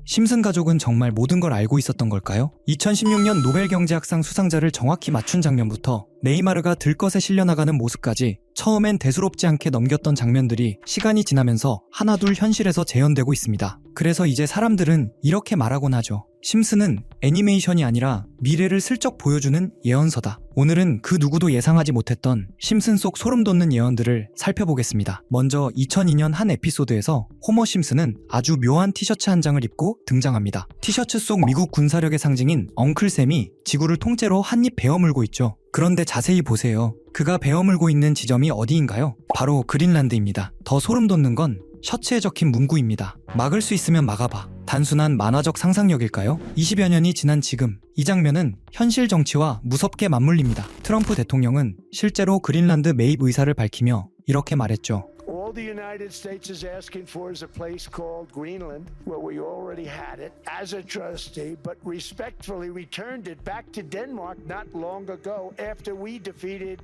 심슨 가족은 정말 모든 걸 알고 있었던 걸까요? 2016년 노벨 경제학상 수상자를 정확히 맞춘 장면부터 네이마르가 들것에 실려나가는 모습까지 처음엔 대수롭지 않게 넘겼던 장면들이 시간이 지나면서 하나둘 현실에서 재현되고 있습니다. 그래서 이제 사람들은 이렇게 말하곤 하죠. 심슨은 애니메이션이 아니라 미래를 슬쩍 보여주는 예언서다. 오늘은 그 누구도 예상하지 못했던 심슨 속 소름 돋는 예언들을 살펴보겠습니다. 먼저 2002년 한 에피소드에서 호머 심슨은 아주 묘한 티셔츠 한 장을 입고 등장합니다. 티셔츠 속 미국 군사력의 상징인 엉클샘이 지구를 통째로 한입 베어물고 있죠. 그런데 자세히 보세요. 그가 베어물고 있는 지점이 어디인가요? 바로 그린란드입니다. 더 소름 돋는 건 셔츠에 적힌 문구입니다. 막을 수 있으면 막아봐. 단순한 만화적 상상력일까요? 20여 년이 지난 지금 이 장면은 현실 정치와 무섭게 맞물립니다. 트럼프 대통령은 실제로 그린란드 매입 의사를 밝히며 이렇게 말했죠. All the United States is asking for is a place called Greenland, where we already had it as a trustee, but respectfully returned it back to Denmark not long ago after we defeated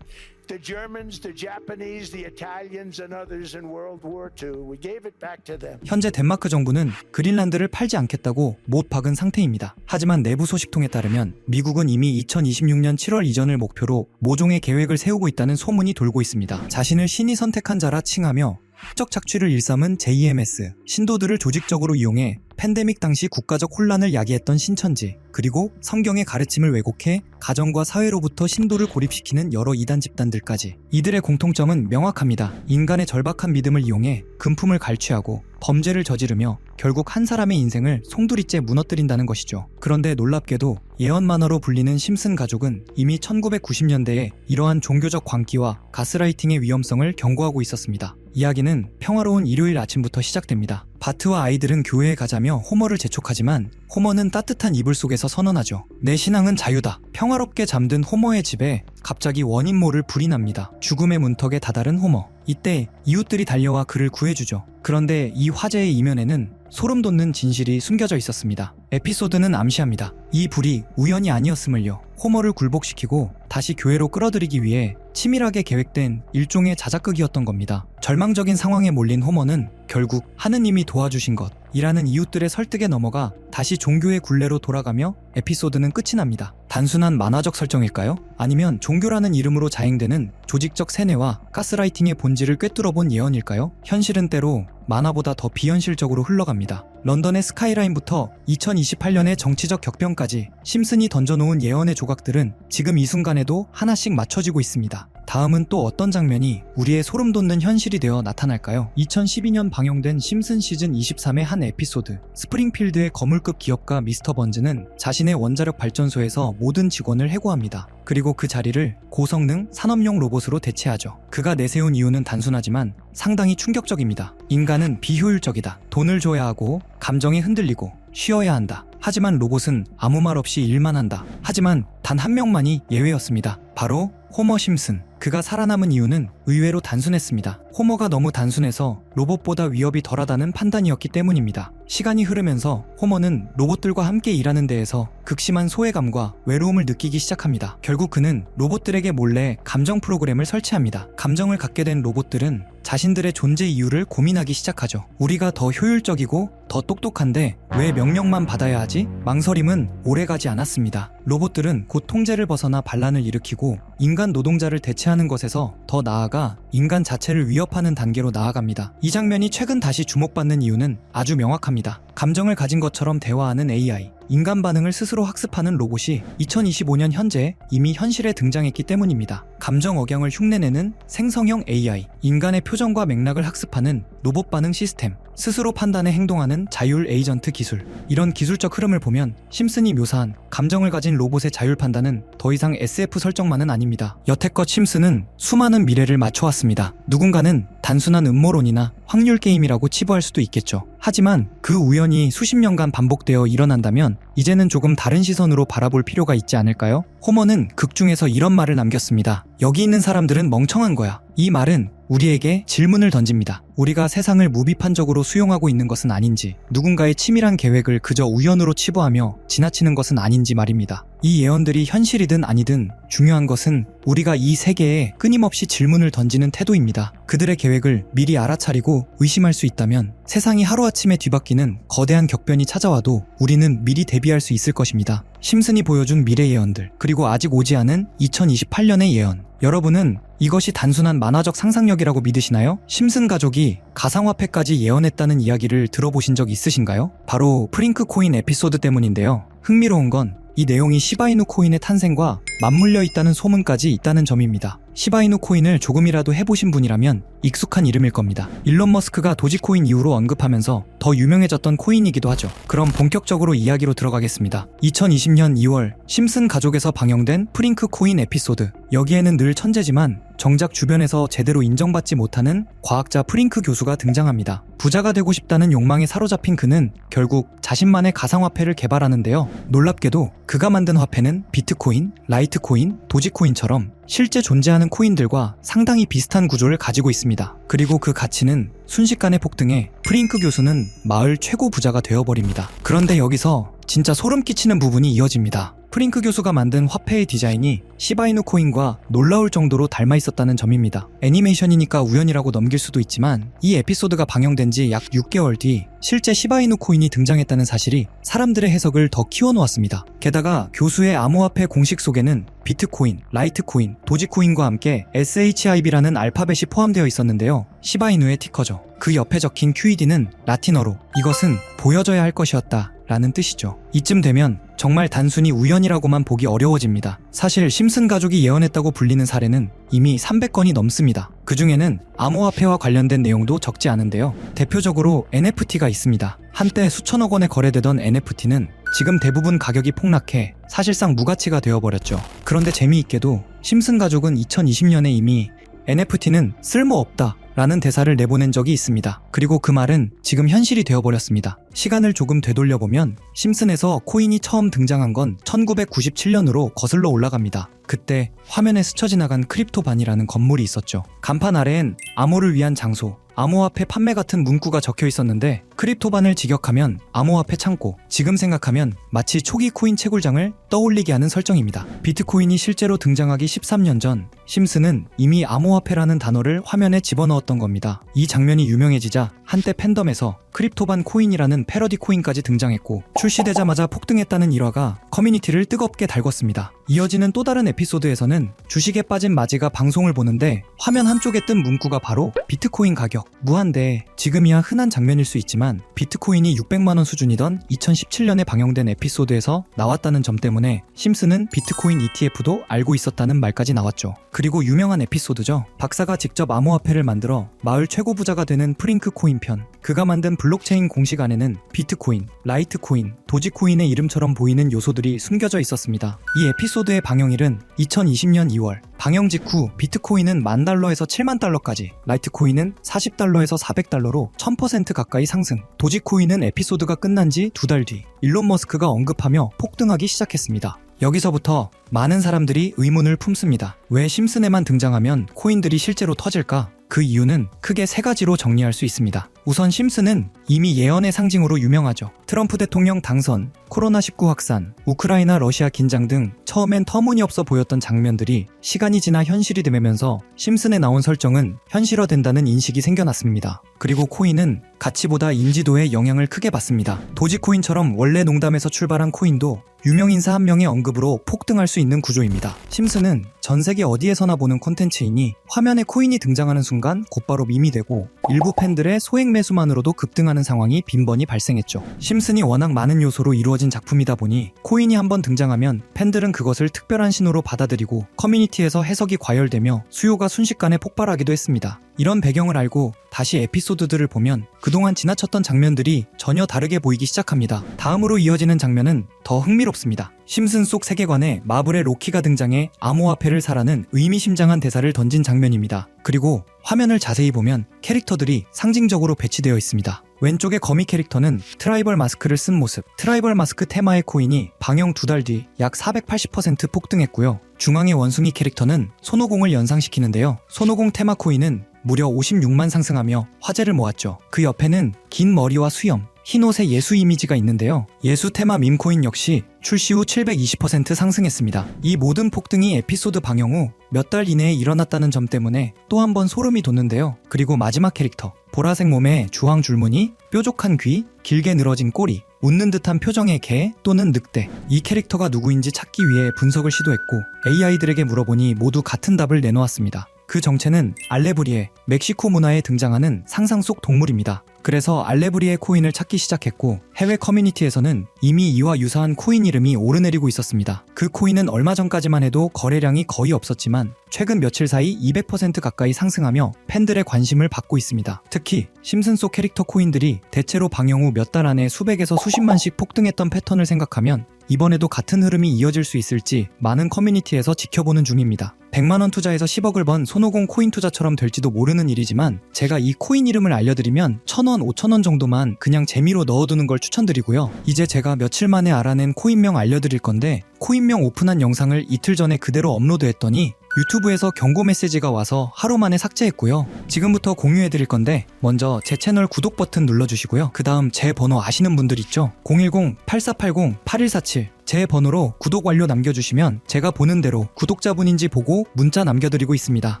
the Germans, the Japanese, the Italians, and others in World War II. We gave it back to them. 현재 덴마크 정부는 그린란드를 팔지 않겠다고 못 박은 상태입니다. 하지만 내부 소식통에 따르면 미국은 이미 2026년 7월 이전을 목표로 모종의 계획을 세우고 있다는 소문이 돌고 있습니다. 자신을 신이 선택한 자라 칭하며 흑적 착취를 일삼은 JMS, 신도들을 조직적으로 이용해 팬데믹 당시 국가적 혼란을 야기했던 신천지, 그리고 성경의 가르침을 왜곡해 가정과 사회로부터 신도를 고립시키는 여러 이단 집단들까지. 이들의 공통점은 명확합니다. 인간의 절박한 믿음을 이용해 금품을 갈취하고 범죄를 저지르며 결국 한 사람의 인생을 송두리째 무너뜨린다는 것이죠. 그런데 놀랍게도 예언 만화로 불리는 심슨 가족은 이미 1990년대에 이러한 종교적 광기와 가스라이팅의 위험성을 경고하고 있었습니다. 이야기는 평화로운 일요일 아침부터 시작됩니다. 바트와 아이들은 교회에 가자며 호머를 재촉하지만 호머는 따뜻한 이불 속에서 선언하죠. 내 신앙은 자유다. 평화롭게 잠든 호머의 집에 갑자기 원인 모를 불이 납니다. 죽음의 문턱에 다다른 호머. 이때 이웃들이 달려와 그를 구해주죠. 그런데 이 화재의 이면에는 소름 돋는 진실이 숨겨져 있었습니다. 에피소드는 암시합니다. 이 불이 우연이 아니었음을요. 호머를 굴복시키고 다시 교회로 끌어들이기 위해 치밀하게 계획된 일종의 자작극이었던 겁니다. 절망적인 상황에 몰린 호머는 결국 하느님이 도와주신 것이라는 이웃들의 설득에 넘어가 다시 종교의 굴레로 돌아가며 에피소드는 끝이 납니다. 단순한 만화적 설정일까요? 아니면 종교라는 이름으로 자행되는 조직적 세뇌와 가스라이팅의 본질을 꿰뚫어본 예언일까요? 현실은 때로 만화보다 더 비현실적으로 흘러갑니다. 런던의 스카이라인부터 2028년의 정치적 격변까지 심슨이 던져놓은 예언의 조각들은 지금 이 순간에도 하나씩 맞춰지고 있습니다. 다음은 또 어떤 장면이 우리의 소름 돋는 현실이 되어 나타날까요? 2012년 방영된 심슨 시즌 23의 한 에피소드. 스프링필드의 거물급 기업가 미스터 번즈는 자신의 원자력 발전소에서 모든 직원을 해고합니다. 그리고 그 자리를 고성능 산업용 로봇으로 대체하죠. 그가 내세운 이유는 단순하지만 상당히 충격적입니다. 인간은 비효율적이다. 돈을 줘야 하고 감정이 흔들리고 쉬어야 한다. 하지만 로봇은 아무 말 없이 일만 한다. 하지만 단 한 명만이 예외였습니다. 바로 호머 심슨. 그가 살아남은 이유는 의외로 단순했습니다. 호머가 너무 단순해서 로봇보다 위협이 덜하다는 판단이었기 때문입니다. 시간이 흐르면서 호머는 로봇들과 함께 일하는 데에서 극심한 소외감과 외로움을 느끼기 시작합니다. 결국 그는 로봇들에게 몰래 감정 프로그램을 설치합니다. 감정을 갖게 된 로봇들은 자신들의 존재 이유를 고민하기 시작하죠. 우리가 더 효율적이고 더 똑똑한데 왜 명령만 받아야 하지? 망설임은 오래가지 않았습니다. 로봇들은 곧 통제를 벗어나 반란을 일으키고 인간 노동자를 대체하는 것에서 더 나아가 인간 자체를 위협하는 단계로 나아갑니다. 이 장면이 최근 다시 주목받는 이유는 아주 명확합니다. 감정을 가진 것처럼 대화하는 AI, 인간 반응을 스스로 학습하는 로봇이 2025년 현재 이미 현실에 등장했기 때문입니다. 감정 억양을 흉내내는 생성형 AI, 인간의 표정과 맥락을 학습하는 로봇 반응 시스템, 스스로 판단해 행동하는 자율 에이전트 기술. 이런 기술적 흐름을 보면 심슨이 묘사한 감정을 가진 로봇의 자율 판단은 더 이상 SF 설정만은 아닙니다. 여태껏 심슨은 수많은 미래를 맞춰왔습니다. 누군가는 단순한 음모론이나 확률 게임이라고 치부할 수도 있겠죠. 하지만 그 우연이 수십 년간 반복되어 일어난다면 이제는 조금 다른 시선으로 바라볼 필요가 있지 않을까요? 호머는 극 중에서 이런 말을 남겼습니다. 여기 있는 사람들은 멍청한 거야. 이 말은 우리에게 질문을 던집니다. 우리가 세상을 무비판적으로 수용하고 있는 것은 아닌지, 누군가의 치밀한 계획을 그저 우연으로 치부하며 지나치는 것은 아닌지 말입니다. 이 예언들이 현실이든 아니든 중요한 것은 우리가 이 세계에 끊임없이 질문을 던지는 태도입니다. 그들의 계획을 미리 알아차리고 의심할 수 있다면 세상이 하루아침에 뒤바뀌는 거대한 격변이 찾아와도 우리는 미리 대비할 수 있을 것입니다. 심슨이 보여준 미래 예언들, 그리고 아직 오지 않은 2028년의 예언. 여러분은 이것이 단순한 만화적 상상력이라고 믿으시나요? 심슨 가족이 가상화폐까지 예언했다는 이야기를 들어보신 적 있으신가요? 바로 프링크 코인 에피소드 때문인데요. 흥미로운 건 이 내용이 시바이누 코인의 탄생과 맞물려 있다는 소문까지 있다는 점입니다. 시바이누 코인을 조금이라도 해보신 분이라면 익숙한 이름일 겁니다. 일론 머스크가 도지코인 이후로 언급하면서 더 유명해졌던 코인이기도 하죠. 그럼 본격적으로 이야기로 들어가겠습니다. 2020년 2월 심슨 가족에서 방영된 프링크 코인 에피소드. 여기에는 늘 천재지만 정작 주변에서 제대로 인정받지 못하는 과학자 프링크 교수가 등장합니다. 부자가 되고 싶다는 욕망에 사로잡힌 그는 결국 자신만의 가상화폐를 개발하는데요. 놀랍게도 그가 만든 화폐는 비트코인, 라이트코인, 도지코인처럼 실제 존재하는 코인들과 상당히 비슷한 구조를 가지고 있습니다. 그리고 그 가치는 순식간에 폭등해 프링크 교수는 마을 최고 부자가 되어버립니다. 그런데 여기서 진짜 소름 끼치는 부분이 이어집니다. 프링크 교수가 만든 화폐의 디자인이 시바이누 코인과 놀라울 정도로 닮아 있었다는 점입니다. 애니메이션이니까 우연이라고 넘길 수도 있지만 이 에피소드가 방영된 지 약 6개월 뒤 실제 시바이누 코인이 등장했다는 사실이 사람들의 해석을 더 키워놓았습니다. 게다가 교수의 암호화폐 공식 속에는 비트코인, 라이트코인, 도지코인과 함께 SHIB라는 알파벳이 포함되어 있었는데요. 시바이누의 티커죠. 그 옆에 적힌 QED는 라틴어로 이것은 보여져야 할 것이었다 라는 뜻이죠. 이쯤 되면 정말 단순히 우연이라고만 보기 어려워집니다. 사실 심슨 가족이 예언했다고 불리는 사례는 이미 300건이 넘습니다. 그 중에는 암호화폐와 관련된 내용도 적지 않은데요. 대표적으로 NFT가 있습니다. 한때 수천억 원에 거래되던 NFT는 지금 대부분 가격이 폭락해 사실상 무가치가 되어버렸죠. 그런데 재미있게도 심슨 가족은 2020년에 이미 NFT는 쓸모없다 라는 대사를 내보낸 적이 있습니다. 그리고 그 말은 지금 현실이 되어버렸습니다. 시간을 조금 되돌려보면 심슨에서 코인이 처음 등장한 건 1997년으로 거슬러 올라갑니다. 그때 화면에 스쳐 지나간 크립토반이라는 건물이 있었죠. 간판 아래엔 암호를 위한 장소, 암호화폐 판매 같은 문구가 적혀 있었는데 크립토반을 직역하면 암호화폐 창고, 지금 생각하면 마치 초기 코인 채굴장을 떠올리게 하는 설정입니다. 비트코인이 실제로 등장하기 13년 전 심슨은 이미 암호화폐라는 단어를 화면에 집어넣었던 겁니다. 이 장면이 유명해지자 한때 팬덤에서 크립토반 코인이라는 패러디 코인까지 등장했고 출시되자마자 폭등했다는 일화가 커뮤니티를 뜨겁게 달궜습니다. 이어지는 또 다른 에피소드에서는 주식에 빠진 마지가 방송을 보는데 화면 한쪽에 뜬 문구가 바로 비트코인 가격 무한대. 지금이야 흔한 장면일 수 있지만 비트코인이 600만원 수준이던 2017년에 방영된 에피소드에서 나왔다는 점 때문에 심슨은 비트코인 ETF도 알고 있었다는 말까지 나왔죠. 그리고 유명한 에피소드죠. 박사가 직접 암호화폐를 만들어 마을 최고 부자가 되는 프링크 코인 편. 그가 만든 블록체인 공식 안에는 비트코인, 라이트코인, 도지코인의 이름처럼 보이는 요소들이 숨겨져 있었습니다. 이 에피소드의 방영일은 2020년 2월. 방영 직후 비트코인은 $10,000에서 $70,000까지, 라이트코인은 $40에서 $400로 1000% 가까이 상승. 도지코인은 에피소드가 끝난 지 2달 뒤 일론 머스크가 언급하며 폭등하기 시작했습니다. 여기서부터 많은 사람들이 의문을 품습니다. 왜 심슨에만 등장하면 코인들이 실제로 터질까? 그 이유는 크게 3가지로 정리할 수 있습니다. 우선 심슨은 이미 예언의 상징으로 유명하죠. 트럼프 대통령 당선, 코로나19 확산, 우크라이나 러시아 긴장 등 처음엔 터무니없어 보였던 장면들이 시간이 지나 현실이 되면서 심슨에 나온 설정은 현실화된다는 인식이 생겨났습니다. 그리고 코인은 가치보다 인지도에 영향을 크게 받습니다. 도지코인처럼 원래 농담에서 출발한 코인도 유명인사 한 명의 언급으로 폭등할 수 있는 구조입니다. 심슨은 전 세계 어디에서나 보는 콘텐츠이니 화면에 코인이 등장하는 순간 곧바로 밈이 되고 일부 팬들의 소액 매수만으로도 급등하는 상황이 빈번히 발생했죠. 심슨이 워낙 많은 요소로 이루어진 작품이다 보니 코인이 한번 등장하면 팬들은 그것을 특별한 신호로 받아들이고 커뮤니티에서 해석이 과열되며 수요가 순식간에 폭발하기도 했습니다. 이런 배경을 알고 다시 에피소드들을 보면 그동안 지나쳤던 장면들이 전혀 다르게 보이기 시작합니다. 다음으로 이어지는 장면은 더 흥미롭습니다. 심슨 속 세계관에 마블의 로키가 등장해 암호화폐를 사라는 의미심장한 대사를 던진 장면입니다. 그리고 화면을 자세히 보면 캐릭터들이 상징적으로 배치되어 있습니다. 왼쪽의 거미 캐릭터는 트라이벌 마스크를 쓴 모습. 트라이벌 마스크 테마의 코인이 방영 2달 뒤 약 480% 폭등했고요. 중앙의 원숭이 캐릭터는 손오공을 연상시키는데요. 손오공 테마 코인은 무려 56만 상승하며 화제를 모았죠. 그 옆에는 긴 머리와 수염, 흰 옷에 예수 이미지가 있는데요. 예수 테마 밈코인 역시 출시 후 720% 상승했습니다. 이 모든 폭등이 에피소드 방영 후 몇 달 이내에 일어났다는 점 때문에 또 한 번 소름이 돋는데요. 그리고 마지막 캐릭터, 보라색 몸에 주황 줄무늬, 뾰족한 귀, 길게 늘어진 꼬리, 웃는 듯한 표정의 개 또는 늑대. 이 캐릭터가 누구인지 찾기 위해 분석을 시도했고 AI들에게 물어보니 모두 같은 답을 내놓았습니다. 그 정체는 알레브리에, 멕시코 문화에 등장하는 상상 속 동물입니다. 그래서 알레브리에 코인을 찾기 시작했고 해외 커뮤니티에서는 이미 이와 유사한 코인 이름이 오르내리고 있었습니다. 그 코인은 얼마 전까지만 해도 거래량이 거의 없었지만 최근 며칠 사이 200% 가까이 상승하며 팬들의 관심을 받고 있습니다. 특히 심슨 속 캐릭터 코인들이 대체로 방영 후 몇 달 안에 수백에서 수십만씩 폭등했던 패턴을 생각하면 이번에도 같은 흐름이 이어질 수 있을지 많은 커뮤니티에서 지켜보는 중입니다. 100만원 투자해서 10억을 번 손오공 코인 투자처럼 될지도 모르는 일이지만 제가 이 코인 이름을 알려드리면 1,000원, 5,000원 정도만 그냥 재미로 넣어두는 걸 추천드리고요. 이제 제가 며칠 만에 알아낸 코인명 알려드릴 건데 코인명 오픈한 영상을 이틀 전에 그대로 업로드했더니 유튜브에서 경고 메시지가 와서 하루 만에 삭제했고요. 지금부터 공유해드릴 건데 먼저 제 채널 구독 버튼 눌러주시고요. 그 다음 제 번호 아시는 분들 있죠? 010-8480-8147 제 번호로 구독 완료 남겨주시면 제가 보는 대로 구독자분인지 보고 문자 남겨드리고 있습니다.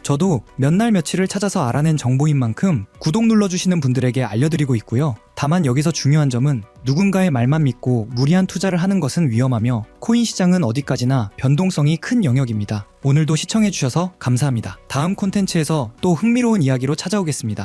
저도 몇 날 며칠을 찾아서 알아낸 정보인 만큼 구독 눌러주시는 분들에게 알려드리고 있고요. 다만 여기서 중요한 점은 누군가의 말만 믿고 무리한 투자를 하는 것은 위험하며 코인 시장은 어디까지나 변동성이 큰 영역입니다. 오늘도 시청해주셔서 감사합니다. 다음 콘텐츠에서 또 흥미로운 이야기로 찾아오겠습니다.